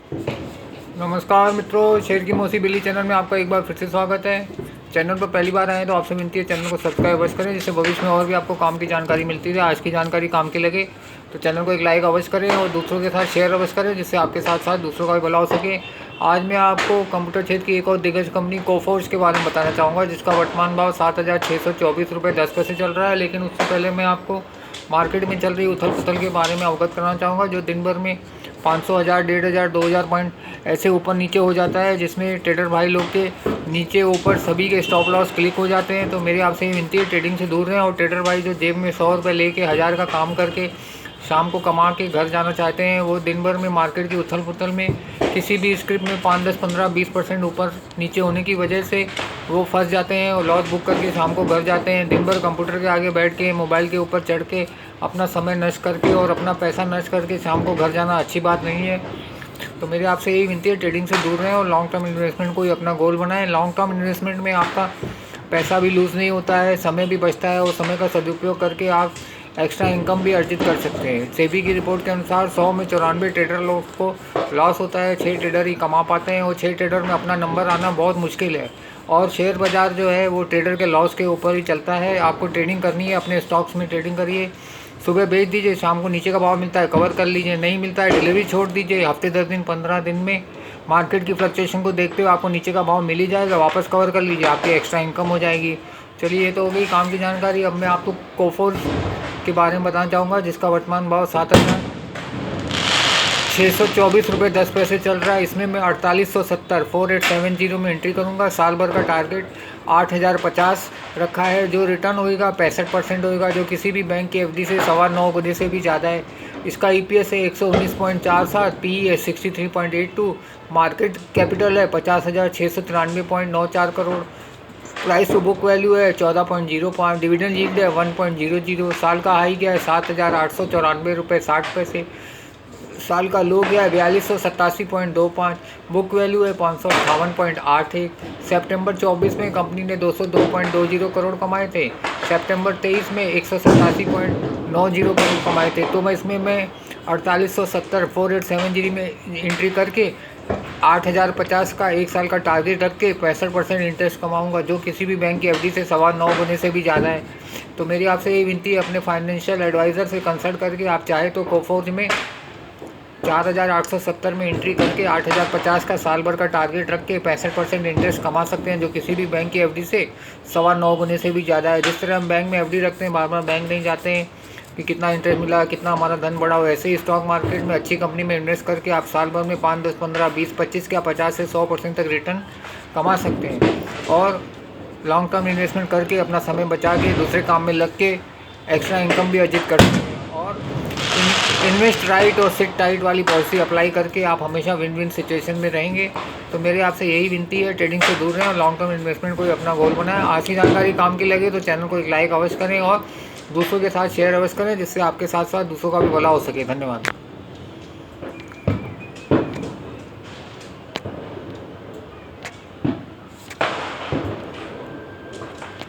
नमस्कार मित्रों, शेर की मौसी बिल्ली चैनल में आपका एक बार फिर से स्वागत है। चैनल पर पहली बार आए तो आपसे विनती है चैनल को सब्सक्राइब अवश्य करें, जिससे भविष्य में और भी आपको काम की जानकारी मिलती है। आज की जानकारी काम की लगे तो चैनल को एक लाइक अवश्य करें और दूसरों के साथ शेयर अवश्य करें, जिससे आपके साथ साथ दूसरों का भी भला हो सके। आज मैं आपको कंप्यूटर क्षेत्र की एक और दिग्गज कंपनी कोफोर्ज के बारे में बताना चाहूँगा, जिसका वर्तमान भाव 7,624 रुपये 10 पैसे चल रहा है। लेकिन उससे पहले मैं आपको मार्केट में चल रही उथल पुथल के बारे में अवगत कराना चाहूँगा, जो दिन भर में 500, 1000, 1500, 2000 पॉइंट ऐसे ऊपर नीचे हो जाता है, जिसमें ट्रेडर भाई लोग के नीचे ऊपर सभी के स्टॉप लॉस क्लिक हो जाते हैं। तो मेरी आपसे ये विनती है, ट्रेडिंग से दूर रहें। और ट्रेडर भाई जो जेब में 100 रुपये लेके 1000 का काम करके शाम को कमा के घर जाना चाहते हैं, वो दिन भर में मार्केट की उथल पुथल में किसी भी स्क्रिप्ट में 5, 10, 15, 20% ऊपर नीचे होने की वजह से वो फंस जाते हैं और लॉस बुक करके शाम को घर जाते हैं। दिन भर कंप्यूटर के आगे बैठ के मोबाइल के ऊपर चढ़ के अपना समय नष्ट करके और अपना पैसा नष्ट करके शाम को घर जाना अच्छी बात नहीं है। तो मेरी आपसे यही विनती है, ट्रेडिंग से दूर रहें और लॉन्ग टर्म इन्वेस्टमेंट को ही अपना गोल बनाएं। लॉन्ग टर्म इन्वेस्टमेंट में आपका पैसा भी लूज़ नहीं होता है, समय भी बचता है और समय का सदुपयोग करके आप एक्स्ट्रा इनकम भी अर्जित कर सकते हैं। सेबी की रिपोर्ट के अनुसार 100 में 94 ट्रेडर लोग को लॉस होता है, 6 ट्रेडर ही कमा पाते हैं और 6 ट्रेडर में अपना नंबर आना बहुत मुश्किल है। और शेयर बाज़ार जो है वो ट्रेडर के लॉस के ऊपर ही चलता है। आपको ट्रेडिंग करनी है, अपने स्टॉक्स में ट्रेडिंग करिए, सुबह बेच दीजिए, शाम को नीचे का भाव मिलता है कवर कर लीजिए, नहीं मिलता है डिलीवरी छोड़ दीजिए। हफ्ते 10 दिन 15 दिन में मार्केट की फ्लक्चुएशन को देखते हुए आपको नीचे का भाव मिल ही जाएगा, वापस कवर कर लीजिए, आपकी एक्स्ट्रा इनकम हो जाएगी। चलिए, ये तो हो गई काम की जानकारी। अब मैं आपको कोफोर्ज के बारे में बताना चाहूँगा, जिसका वर्तमान भाव 7,624 रुपये 10 पैसे चल रहा है। इसमें मैं 4870 में एंट्री करूँगा। साल भर का टारगेट 8050 रखा है। जो रिटर्न होएगा 65% होएगा, जो किसी भी बैंक की एफडी से 9.25 गुने से भी ज़्यादा है। इसका ईपीएस है 119.47, पीई है 63.82, मार्केट कैपिटल है 50,693.94 crore, price to book value है 14.05, डिविडेंड यील्ड है 1.00, साल का हाई गया है 7,894 रुपये 60 पैसे, साल का लो गया है 4287.25, बुक वैल्यू है 558.81। सितंबर 24 में कंपनी ने 202.20 करोड़ कमाए थे, सितंबर 23 में 187.90 करोड़ कमाए थे। तो मैं 4870 में एंट्री करके 8050 का एक साल का टारगेट रख के 65% इंटरेस्ट कमाऊंगा, जो किसी भी बैंक की एफडी से 9.25 गुने से भी ज़्यादा है। तो मेरी आपसे ये विनती है, अपने फाइनेंशियल एडवाइज़र से कंसल्ट करके आप चाहे तो कोफोर्ज में 4870 में एंट्री करके 8050 का साल भर का टारगेट रख के 65% इंटरेस्ट कमा सकते हैं, जो किसी भी बैंक की एफडी से 9.25 गुने से भी ज़्यादा है। जिस तरह हम बैंक में एफडी रखते हैं, बार बार बैंक नहीं जाते हैं कि कितना इंटरेस्ट मिला, कितना हमारा धन बढ़ा हो, ऐसे ही स्टॉक मार्केट में अच्छी कंपनी में इन्वेस्ट करके आप साल भर में 5, 10, 15, 20, 25 या 50 से 100% तक रिटर्न कमा सकते हैं। और लॉन्ग टर्म इन्वेस्टमेंट करके अपना समय बचा के दूसरे काम में लग के एक्स्ट्रा इनकम भी अर्जित कर सकते हैं। और इन्वेस्ट राइट और सिट टाइट वाली पॉलिसी अप्लाई करके आप हमेशा विन विन सिचुएशन में रहेंगे। तो मेरे आपसे यही विनती है, ट्रेडिंग से दूर रहें और लॉन्ग टर्म इन्वेस्टमेंट को ही अपना गोल बनाएं। आज की जानकारी काम की लगे तो चैनल को एक लाइक अवश्य करें और दूसरों के साथ शेयर अवश्य करें, जिससे आपके साथ साथ दूसरों का भी भला हो सके। धन्यवाद।